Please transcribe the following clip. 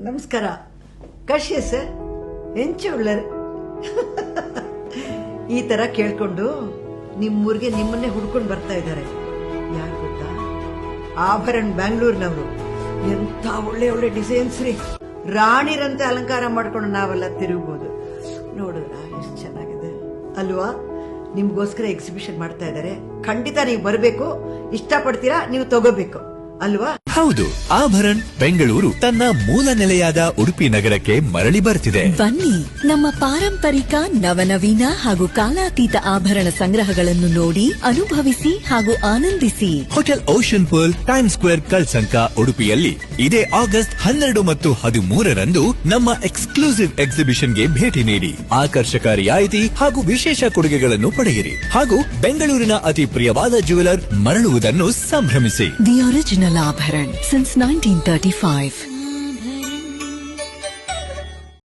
ನಮಸ್ಕಾರ. ಕಾಶಿಯ ಸರ್ ಎಂಚು ಉಳ್ಳರ್ ಈ ತರ ಕೇಳ್ಕೊಂಡು ನಿಮ್ಮೂರಿಗೆ ನಿಮ್ಮನ್ನೇ ಹುಡ್ಕೊಂಡು ಬರ್ತಾ ಇದ್ದಾರೆ. ಯಾರು ಗೊತ್ತಾ? ಆಭರಣ್ ಬ್ಯಾಂಗ್ಳೂರ್ನವರು. ಎಂತ ಒಳ್ಳೆ ಒಳ್ಳೆ ಡಿಸೈನ್ಸ್ ರೀ. ರಾಣಿರಂತೆ ಅಲಂಕಾರ ಮಾಡ್ಕೊಂಡು ನಾವೆಲ್ಲ ತಿರುಗಬಹುದು. ನೋಡಿದ್ರ ಎಷ್ಟು ಚೆನ್ನಾಗಿದೆ ಅಲ್ವಾ? ನಿಮ್ಗೋಸ್ಕರ ಎಕ್ಸಿಬಿಷನ್ ಮಾಡ್ತಾ ಇದ್ದಾರೆ. ಖಂಡಿತ ನೀವು ಬರಬೇಕು. ಇಷ್ಟಪಡ್ತೀರಾ, ನೀವು ತಗೋಬೇಕು ಅಲ್ವಾ? ಹೌದು, ಆಭರಣ್ ಬೆಂಗಳೂರು ತನ್ನ ಮೂಲ ನೆಲೆಯಾದ ಉಡುಪಿ ನಗರಕ್ಕೆ ಮರಳಿ ಬರ್ತಿದೆ. ಬನ್ನಿ, ನಮ್ಮ ಪಾರಂಪರಿಕ ನವನವೀನ ಹಾಗೂ ಕಾಲಾತೀತ ಆಭರಣ ಸಂಗ್ರಹಗಳನ್ನು ನೋಡಿ, ಅನುಭವಿಸಿ ಹಾಗೂ ಆನಂದಿಸಿ. Hotel ocean pearl, time square, Kalsanka, ಉಡುಪಿಯಲ್ಲಿ ಇದೇ ಆಗಸ್ಟ್ 12 ಮತ್ತು 13ರಂದು ನಮ್ಮ ಎಕ್ಸ್ಕ್ಲೂಸಿವ್ ಎಕ್ಸಿಬಿಷನ್ಗೆ ಭೇಟಿ ನೀಡಿ ಆಕರ್ಷಕ ರಿಯಾಯಿತಿ ಹಾಗೂ ವಿಶೇಷ ಕೊಡುಗೆಗಳನ್ನು ಪಡೆಯಿರಿ ಹಾಗೂ ಬೆಂಗಳೂರಿನ ಅತಿ ಪ್ರಿಯವಾದ ಜ್ಯುವೆಲರ್ ಮರಳುವುದನ್ನು ಸಂಭ್ರಮಿಸಿ. The original Abharan since 1935.